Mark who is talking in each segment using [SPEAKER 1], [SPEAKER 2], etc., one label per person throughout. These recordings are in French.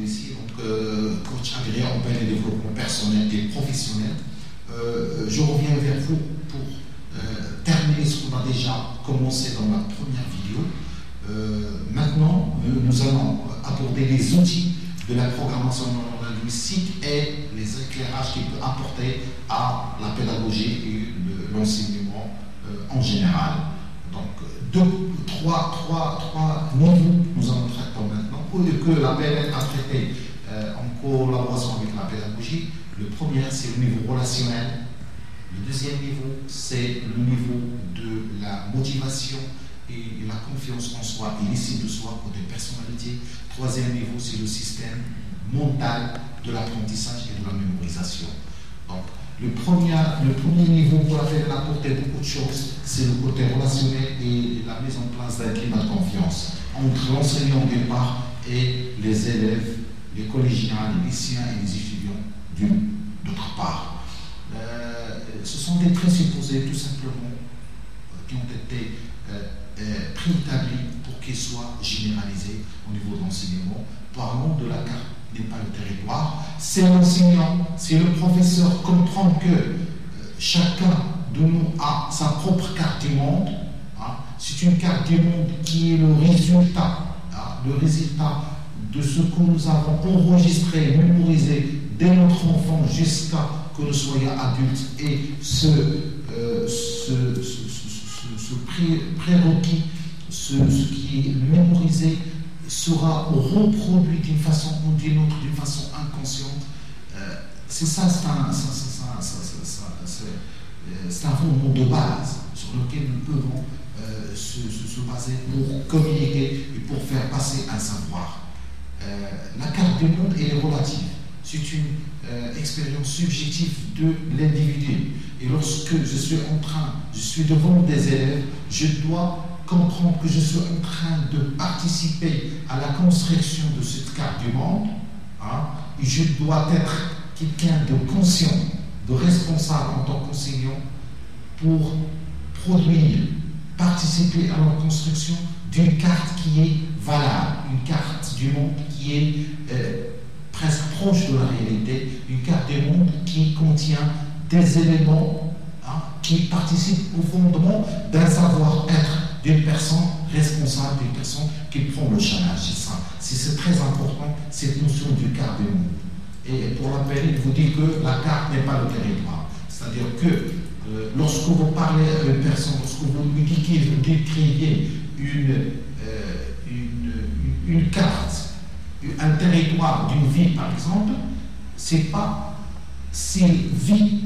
[SPEAKER 1] ici, donc coach agréé en paix et développement personnel et professionnel. Je reviens vers vous pour terminer ce qu'on a déjà commencé dans la première vidéo. Maintenant, nous allons aborder les outils de la programmation linguistique et les éclairages qu'il peut apporter à la pédagogie et l'enseignement en général. Donc, trois niveaux nous allons traiter maintenant, que la PNL a traité en collaboration avec la pédagogie. Le premier, c'est le niveau relationnel. Le deuxième niveau, c'est le niveau de la motivation et la confiance en soi et l'estime de soi pour des personnalités. Troisième niveau, c'est le système mental de l'apprentissage et de la mémorisation. Donc, le premier niveau pour la PNL apporter beaucoup de choses, c'est le côté relationnel et la mise en place d'un climat de confiance entre l'enseignant d'une part et les élèves, les collégiens, les lycéens et les étudiants d'autre part. Ce sont des présupposés tout simplement qui ont été préétablis pour qu'ils soient généralisés au niveau de l'enseignement. Parlons de la carte n'est pas le territoire, c'est l'enseignant, c'est le professeur comprend que chacun de nous a sa propre carte du monde. C'est une carte du monde qui est le résultat de ce que nous avons enregistré, mémorisé dès notre enfant jusqu'à que nous soyons adultes, et ce prérequis, ce qui est mémorisé sera reproduit d'une façon ou d'une autre, d'une façon inconsciente. C'est un fondement de base sur lequel nous pouvons se baser pour communiquer et pour faire passer un savoir. La carte du monde est relative. C'est une expérience subjective de l'individu. Et lorsque je suis devant des élèves, je dois comprendre que je suis en train de participer à la construction de cette carte du monde, et je dois être quelqu'un de conscient, de responsable en tant qu'enseignant pour produire, participer à la construction d'une carte qui est valable, une carte du monde qui est presque proche de la réalité, une carte du monde qui contient des éléments qui participent au fondement d'un savoir-être d'une personne responsable, d'une personne qui prend le challenge. C'est très important, cette notion du carte du monde. Et pour la PNL, il vous dit que la carte n'est pas le territoire. C'est-à-dire que lorsque vous parlez à une personne, lorsque vous lui décriviez une carte, un territoire d'une ville par exemple, c'est pas s'il vit,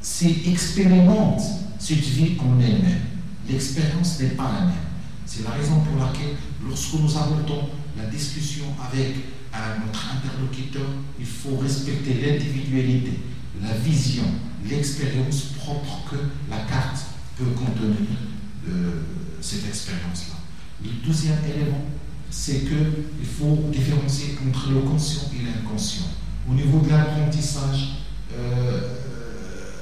[SPEAKER 1] s'il expérimente cette vie en elle-même. L'expérience n'est pas la même. C'est la raison pour laquelle, lorsque nous abordons la discussion avec notre interlocuteur, il faut respecter l'individualité, la vision, l'expérience propre que la carte peut contenir cette expérience-là. Le deuxième élément, c'est qu'il faut différencier entre le conscient et l'inconscient. Au niveau de l'apprentissage,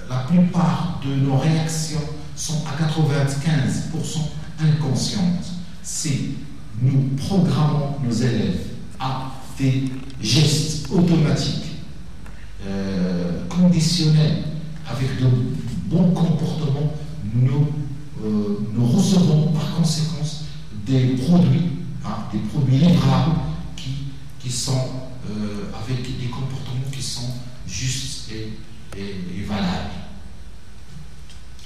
[SPEAKER 1] la plupart de nos réactions sont à 95% inconscientes. Si nous programmons nos élèves à des gestes automatiques, conditionnels, avec de bons comportements, nous recevons par conséquence des produits livrables qui sont avec des comportements qui sont justes et valables.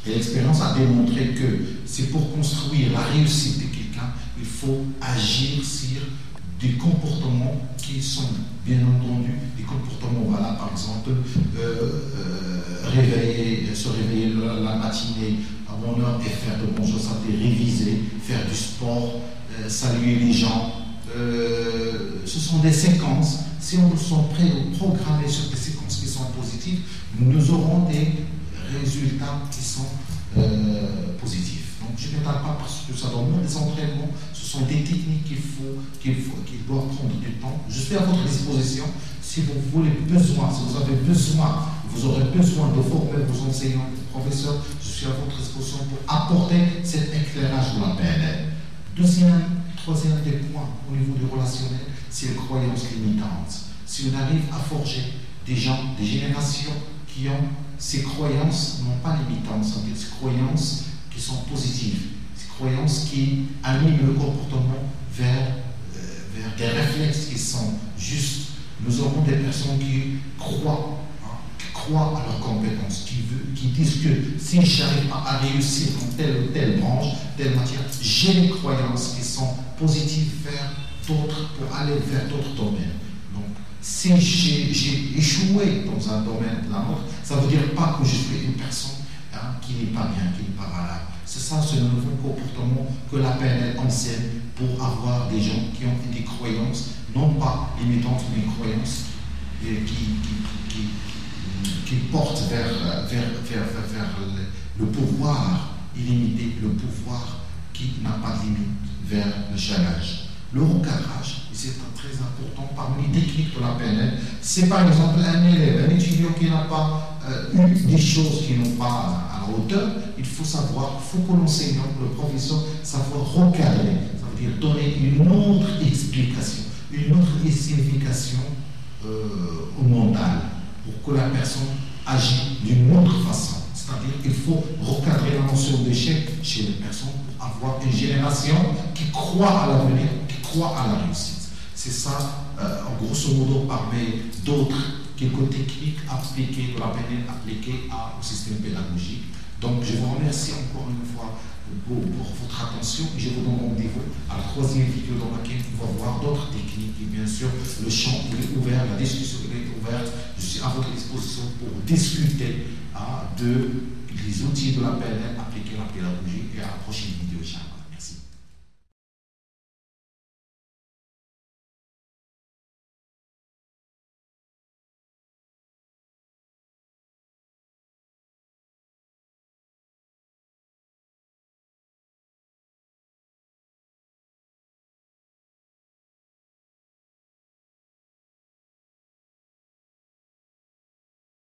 [SPEAKER 1] Et l'expérience a démontré que c'est pour construire la réussite de quelqu'un, il faut agir sur des comportements qui sont, bien entendu, des comportements valables. Par exemple, se réveiller la matinée à bonne heure et faire de bons choses, réviser, faire du sport, saluer les gens. Ce sont des séquences. Si on sont prêts à programmer sur des séquences qui sont positives, nous aurons des résultats qui sont positifs. Donc je ne m'étale pas parce que ça demande des entraînements, ce sont des techniques qu'il doit prendre du temps. Je suis à votre disposition si vous avez besoin, vous aurez besoin de former vos enseignants, vos professeurs, je suis à votre disposition pour apporter cet éclairage de la PNL. Troisième des points au niveau du relationnel, c'est les croyances limitantes. Si on arrive à forger des gens, des générations qui ont ces croyances, non pas limitantes, c'est-à-dire ces croyances qui sont positives, ces croyances qui animent le comportement vers des réflexes qui sont justes. Nous aurons des personnes qui croient à leurs compétences, qui disent que si je n'arrive pas à réussir dans telle ou telle branche, telle matière, j'ai des croyances qui sont positives vers d'autres, pour aller vers d'autres domaines. Donc, si j'ai échoué dans un domaine ou dans l'autre, ça ne veut dire pas que je suis une personne qui n'est pas bien, qui n'est pas valable. C'est ça, ce nouveau comportement que la PNL enseigne pour avoir des gens qui ont des croyances, non pas limitantes, mais des croyances qui portent vers le pouvoir illimité, le pouvoir qui n'a pas de limite, vers le challenge. Le recadrage, c'est très important parmi les techniques de la PNL. C'est par exemple un élève, un étudiant qui n'a pas eu des choses qui n'ont pas à la hauteur, il faut savoir, il faut que l'enseignant, le professeur, savoir recadrer, ça veut dire donner une autre explication, une autre signification au mental, pour que la personne agisse d'une autre façon. C'est-à-dire qu'il faut recadrer la notion d'échec chez les personnes pour avoir une génération qui croit à l'avenir, qui croit à la réussite. C'est ça, en grosso modo, parmi d'autres quelques techniques appliquées, de la PNL appliquées au système pédagogique. Donc, je vous remercie encore une fois pour votre attention et je vous donne rendez-vous à la troisième vidéo dans laquelle on va voir d'autres techniques. Et bien sûr, le champ est ouvert, la discussion est ouverte. Je suis à votre disposition pour discuter des outils de la PNL appliqués à la